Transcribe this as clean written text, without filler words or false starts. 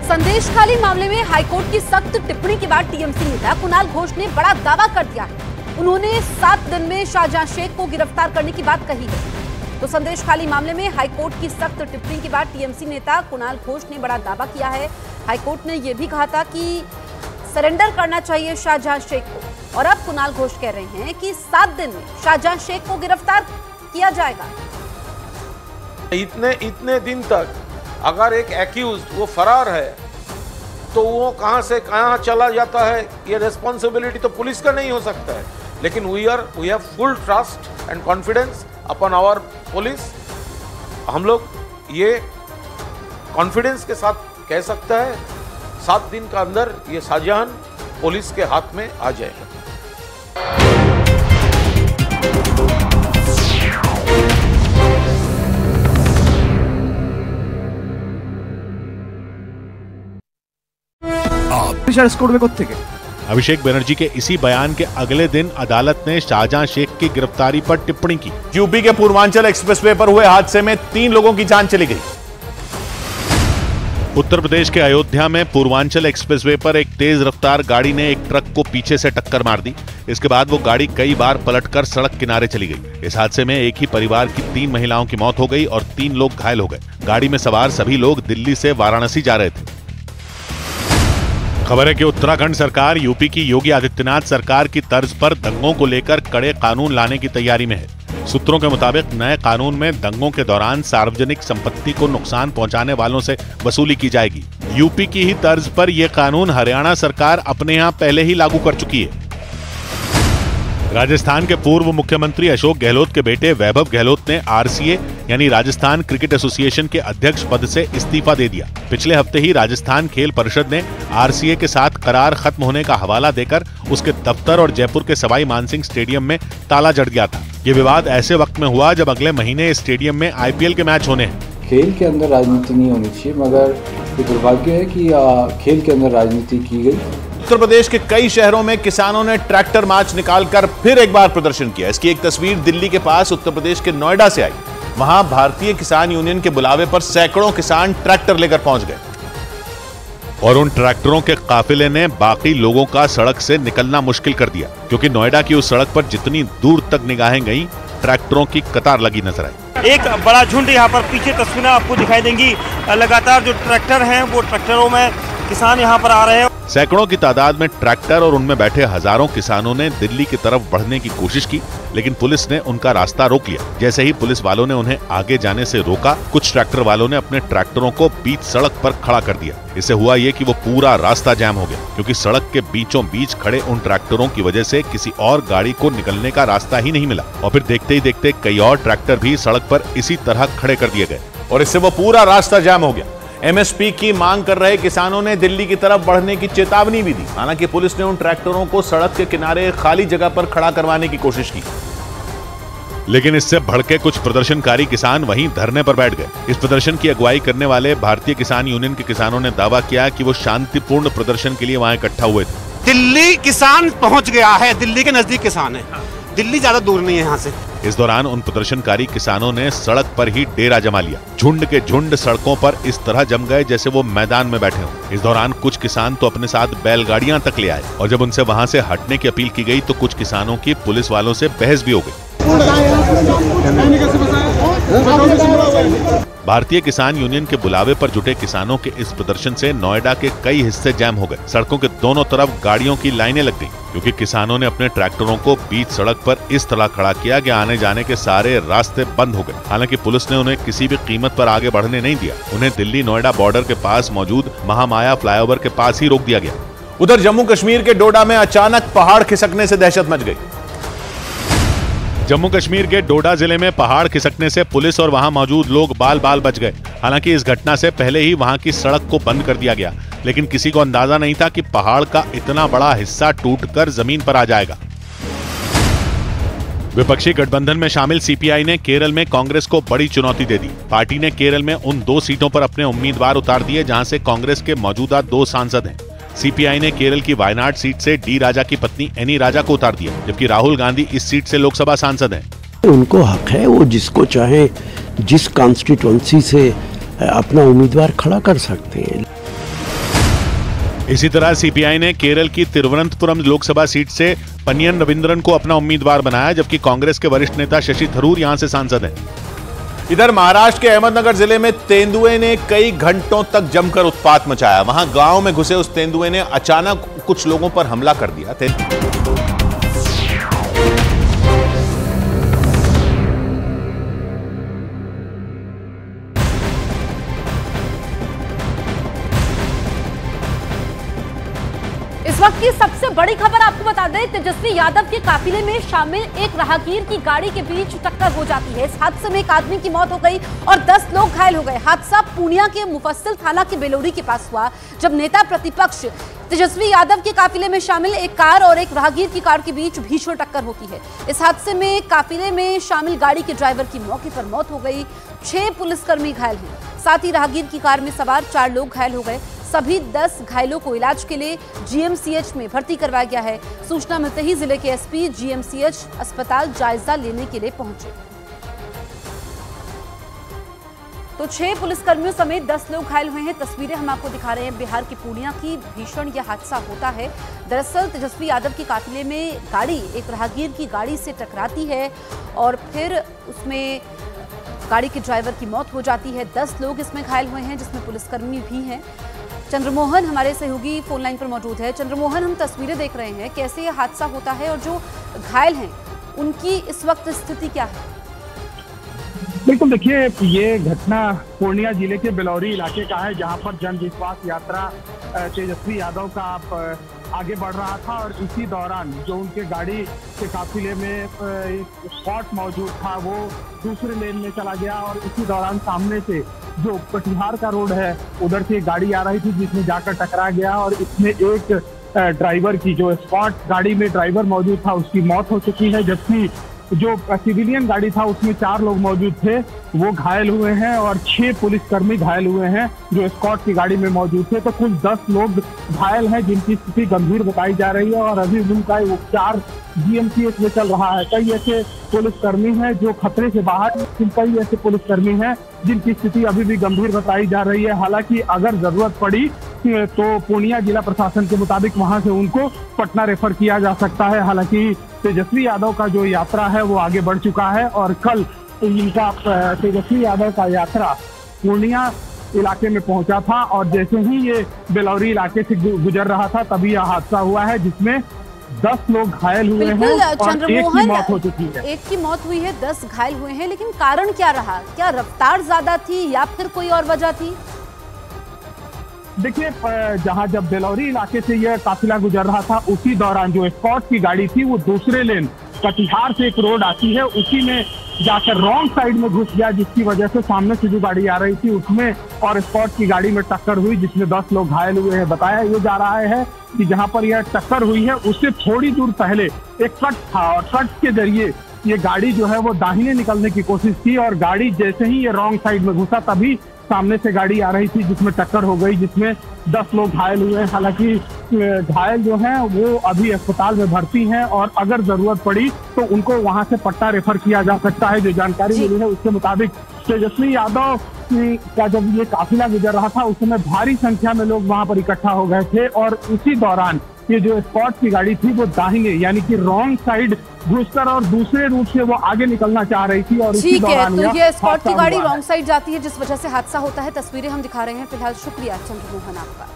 संदेश खाली मामले में हाईकोर्ट की सख्त टिप्पणी के बाद टीएमसी नेता कुणाल घोष ने बड़ा दावा कर दिया है। उन्होंने 7 दिन में शाहजहां शेख को गिरफ्तार करने की बात कही है। तो संदेश खाली मामले में हाईकोर्ट की सख्त टिप्पणी के बाद टीएमसी नेता कुणाल घोष ने बड़ा दावा किया है। हाईकोर्ट ने यह भी कहा था कि सरेंडर करना चाहिए शाहजहां शेख को, और अब कुणाल घोष कह रहे हैं कि 7 दिन में शाहजहां शेख को गिरफ्तार किया जाएगा। इतने दिन तक अगर एक एक्यूज्ड वो फरार है तो वो कहां से कहां चला जाता है, ये रिस्पॉन्सिबिलिटी तो पुलिस का नहीं हो सकता है। लेकिन we have full trust and confidence upon our police. हम लोग ये कॉन्फिडेंस के साथ कह सकता है 7 दिन का अंदर ये शाहजहां पुलिस के हाथ में आ जाएगा। अभिषेक बनर्जी के इसी बयान के अगले दिन अदालत ने शाहजहां शेख की गिरफ्तारी पर टिप्पणी की। यूपी के पूर्वांचल एक्सप्रेसवे पर हुए हादसे में 3 लोगों की जान चली गई। उत्तर प्रदेश के अयोध्या में पूर्वांचल एक्सप्रेसवे पर एक तेज रफ्तार गाड़ी ने एक ट्रक को पीछे से टक्कर मार दी। इसके बाद वो गाड़ी कई बार पलटकर सड़क किनारे चली गई। इस हादसे में एक ही परिवार की 3 महिलाओं की मौत हो गई और 3 लोग घायल हो गए। गाड़ी में सवार सभी लोग दिल्ली से वाराणसी जा रहे थे। खबर है कि उत्तराखंड सरकार यूपी की योगी आदित्यनाथ सरकार की तर्ज पर दंगों को लेकर कड़े कानून लाने की तैयारी में है। सूत्रों के मुताबिक नए कानून में दंगों के दौरान सार्वजनिक संपत्ति को नुकसान पहुंचाने वालों से वसूली की जाएगी। यूपी की ही तर्ज पर यह कानून हरियाणा सरकार अपने यहाँ पहले ही लागू कर चुकी है। राजस्थान के पूर्व मुख्यमंत्री अशोक गहलोत के बेटे वैभव गहलोत ने आरसीए यानी राजस्थान क्रिकेट एसोसिएशन के अध्यक्ष पद से इस्तीफा दे दिया। पिछले हफ्ते ही राजस्थान खेल परिषद ने आरसीए के साथ करार खत्म होने का हवाला देकर उसके दफ्तर और जयपुर के सवाई मानसिंह स्टेडियम में ताला जड़ गया था। ये विवाद ऐसे वक्त में हुआ जब अगले महीने स्टेडियम में आईपीएल के मैच होने हैं। खेल के अंदर राजनीति नहीं होनी चाहिए, मगर ये दुर्भाग्य है कि खेल के अंदर राजनीति की गई। उत्तर प्रदेश के कई शहरों में किसानों ने ट्रैक्टर मार्च निकालकर फिर एक बार प्रदर्शन किया। इसकी एक तस्वीर दिल्ली के पास उत्तर प्रदेश के नोएडा से आई। वहां भारतीय किसान यूनियन के बुलावे पर सैकड़ों किसान ट्रैक्टर लेकर पहुंच गए और उन ट्रैक्टरों के काफिले ने बाकी लोगों का सड़क से निकलना मुश्किल कर दिया, क्योंकि नोएडा की उस सड़क पर जितनी दूर तक निगाहें गईं, ट्रैक्टरों की कतार लगी नजर आई। एक बड़ा झुंड यहाँ पर पीछे तस्वीरें आपको दिखाई देंगी। लगातार जो ट्रैक्टर हैं वो ट्रैक्टरों में किसान यहाँ पर आ रहे हैं। सैकड़ों की तादाद में ट्रैक्टर और उनमें बैठे हजारों किसानों ने दिल्ली की तरफ बढ़ने की कोशिश की, लेकिन पुलिस ने उनका रास्ता रोक लिया। जैसे ही पुलिस वालों ने उन्हें आगे जाने से रोका, कुछ ट्रैक्टर वालों ने अपने ट्रैक्टरों को बीच सड़क पर खड़ा कर दिया। इससे हुआ ये कि वो पूरा रास्ता जाम हो गया, क्योंकि सड़क के बीचों बीच खड़े उन ट्रैक्टरों की वजह से किसी और गाड़ी को निकलने का रास्ता ही नहीं मिला। और फिर देखते ही देखते कई और ट्रैक्टर भी सड़क पर इसी तरह खड़े कर दिए गए और इससे वो पूरा रास्ता जाम हो गया। एमएसपी की मांग कर रहे किसानों ने दिल्ली की तरफ बढ़ने की चेतावनी भी दी। हालांकि पुलिस ने उन ट्रैक्टरों को सड़क के किनारे खाली जगह पर खड़ा करवाने की कोशिश की, लेकिन इससे भड़के कुछ प्रदर्शनकारी किसान वहीं धरने पर बैठ गए। इस प्रदर्शन की अगुवाई करने वाले भारतीय किसान यूनियन के किसानों ने दावा किया कि वो शांतिपूर्ण प्रदर्शन के लिए वहां इकट्ठा हुए थे। दिल्ली किसान पहुंच गया है, दिल्ली के नजदीक किसान है, दिल्ली ज्यादा दूर नहीं है यहाँ से। इस दौरान उन प्रदर्शनकारी किसानों ने सड़क पर ही डेरा जमा लिया। झुंड के झुंड सड़कों पर इस तरह जम गए जैसे वो मैदान में बैठे हों। इस दौरान कुछ किसान तो अपने साथ बैलगाड़ियां तक ले आए, और जब उनसे वहां से हटने की अपील की गई तो कुछ किसानों की पुलिस वालों से बहस भी हो गई। भारतीय किसान यूनियन के बुलावे पर जुटे किसानों के इस प्रदर्शन से नोएडा के कई हिस्से जैम हो गए। सड़कों के दोनों तरफ गाड़ियों की लाइनें लग गईं, क्योंकि किसानों ने अपने ट्रैक्टरों को बीच सड़क पर इस तरह खड़ा किया कि आने जाने के सारे रास्ते बंद हो गए। हालांकि पुलिस ने उन्हें किसी भी कीमत पर आगे बढ़ने नहीं दिया। उन्हें दिल्ली नोएडा बॉर्डर के पास मौजूद महामाया फ्लाईओवर के पास ही रोक दिया गया। उधर जम्मू कश्मीर के डोडा में अचानक पहाड़ खिसकने से दहशत मच गई। जम्मू कश्मीर के डोडा जिले में पहाड़ खिसकने से पुलिस और वहां मौजूद लोग बाल बाल बच गए। हालांकि इस घटना से पहले ही वहां की सड़क को बंद कर दिया गया, लेकिन किसी को अंदाजा नहीं था कि पहाड़ का इतना बड़ा हिस्सा टूटकर जमीन पर आ जाएगा। विपक्षी गठबंधन में शामिल सीपीआई ने केरल में कांग्रेस को बड़ी चुनौती दे दी। पार्टी ने केरल में उन 2 सीटों पर अपने उम्मीदवार उतार दिए जहां से कांग्रेस के मौजूदा 2 सांसद हैं। सीपीआई ने केरल की वायनाड सीट से डी राजा की पत्नी एनी राजा को उतार दिया, जबकि राहुल गांधी इस सीट से लोकसभा सांसद हैं। उनको हक है, वो जिसको चाहे जिस कॉन्स्टिट्यूएंसी से अपना उम्मीदवार खड़ा कर सकते हैं। इसी तरह सीपीआई ने केरल की तिरुवनंतपुरम लोकसभा सीट से पनियन रविंद्रन को अपना उम्मीदवार बनाया, जबकि कांग्रेस के वरिष्ठ नेता शशि थरूर यहां से सांसद हैं। इधर महाराष्ट्र के अहमदनगर जिले में तेंदुए ने कई घंटों तक जमकर उत्पात मचाया। वहां गांव में घुसे उस तेंदुए ने अचानक कुछ लोगों पर हमला कर दिया। इस वक्त की सबसे बड़ी खबर आपको बता दें, तेजस्वी यादव के काफिले में शामिल एक राहगीर की गाड़ी के बीच टक्कर हो जाती है। इस हादसे में एक आदमी की मौत हो गई और 10 लोग घायल हो गए। हादसा पूर्णिया के मुफस्सिल थाना के बेलोरी के पास हुआ, जब नेता प्रतिपक्ष तेजस्वी यादव के काफिले में शामिल एक कार और एक राहगीर की कार के बीच भीषण टक्कर होती है। इस हादसे में काफिले में शामिल गाड़ी के ड्राइवर की मौके पर मौत हो गई। 6 पुलिसकर्मी घायल हैं, साथ ही राहगीर की कार में सवार 4 लोग घायल हो गए। सभी 10 घायलों को इलाज के लिए जीएमसीएच में भर्ती करवाया गया है। सूचना मिलते ही जिले के एसपी जीएमसीएच अस्पताल जायजा लेने के लिए पहुंचे। तो 6 पुलिसकर्मियों समेत 10 लोग घायल हुए हैं। तस्वीरें हम आपको दिखा रहे हैं। बिहार के पूर्णिया की भीषण यह हादसा होता है। दरअसल तेजस्वी यादव के काफिले में गाड़ी एक राहगीर की गाड़ी से टकराती है और फिर उसमें गाड़ी के ड्राइवर की मौत हो जाती है। 10 लोग इसमें घायल हुए हैं, जिसमें पुलिसकर्मी भी हैं। चंद्रमोहन हमारे सहयोगी फोन लाइन पर मौजूद है। चंद्रमोहन, हम तस्वीरें देख रहे हैं, कैसे यह हादसा होता है और जो घायल हैं उनकी इस वक्त स्थिति क्या है? बिल्कुल, देखिए, ये घटना पूर्णिया जिले के बेलौरी इलाके का है, जहां पर जन विश्वास यात्रा तेजस्वी यादव का आगे बढ़ रहा था और इसी दौरान जो उनके गाड़ी के काफिले में एक स्पॉट मौजूद था वो दूसरे लेन में चला गया और इसी दौरान सामने से जो कटिहार का रोड है उधर से गाड़ी आ रही थी, जिसमें जाकर टकरा गया और इसमें एक ड्राइवर की, जो स्पॉट गाड़ी में ड्राइवर मौजूद था, उसकी मौत हो चुकी है, जबकि जो सिविलियन गाड़ी था उसमें 4 लोग मौजूद थे, वो घायल हुए हैं और 6 पुलिसकर्मी घायल हुए हैं जो स्कॉट की गाड़ी में मौजूद थे। तो कुल 10 लोग घायल हैं, जिनकी स्थिति गंभीर बताई जा रही है और अभी उनका उपचार जीएमसीएच में चल रहा है। कई ऐसे पुलिसकर्मी हैं जो खतरे से बाहर, कई ऐसे पुलिसकर्मी हैं जिनकी स्थिति अभी भी गंभीर बताई जा रही है। हालांकि अगर जरूरत पड़ी तो पूर्णिया जिला प्रशासन के मुताबिक वहां से उनको पटना रेफर किया जा सकता है। हालांकि तेजस्वी यादव का जो यात्रा है वो आगे बढ़ चुका है और कल इनका तेजस्वी यादव का यात्रा पूर्णिया इलाके में पहुंचा था और जैसे ही ये बेलौरी इलाके से गुजर रहा था तभी यह हादसा हुआ है, जिसमें 10 लोग घायल हुए हैं और एक की मौत हो चुकी है। एक की मौत हुई है, 10 घायल हुए हैं, लेकिन कारण क्या रहा? क्या रफ्तार ज्यादा थी या फिर कोई और वजह थी? देखिए, जब बेलौरी इलाके से यह काफिला गुजर रहा था उसी दौरान जो स्कॉट की गाड़ी थी वो दूसरे लेन कटिहार से एक रोड आती है उसी में जाकर रॉन्ग साइड में घुस गया, जिसकी वजह से सामने से जो गाड़ी आ रही थी उसमें और स्कॉट की गाड़ी में टक्कर हुई, जिसमें 10 लोग घायल हुए हैं। बताया ये जा रहा है कि जहां पर यह टक्कर हुई है उससे थोड़ी दूर पहले एक कट था और कट के जरिए ये गाड़ी जो है वो दाहिने निकलने की कोशिश की और गाड़ी जैसे ही ये रॉन्ग साइड में घुसा तभी सामने से गाड़ी आ रही थी जिसमें टक्कर हो गई, जिसमें 10 लोग घायल हुए। हालांकि घायल जो हैं वो अभी अस्पताल में भर्ती हैं और अगर जरूरत पड़ी तो उनको वहां से पटना रेफर किया जा सकता है। जो जानकारी मिली है उसके मुताबिक तेजस्वी यादव का जब ये काफिला गुजर रहा था उस समय भारी संख्या में लोग वहां पर इकट्ठा हो गए थे और उसी दौरान ये जो स्पॉट की गाड़ी थी वो दाहिने यानी कि रॉन्ग साइड घुसकर और दूसरे रूट से वो आगे निकलना चाह रही थी और इसी दौरान तो ये स्पॉट की गाड़ी रॉन्ग साइड जाती है जिस वजह से हादसा होता है। तस्वीरें हम दिखा रहे हैं फिलहाल। शुक्रिया चंद्रमोहन आपका।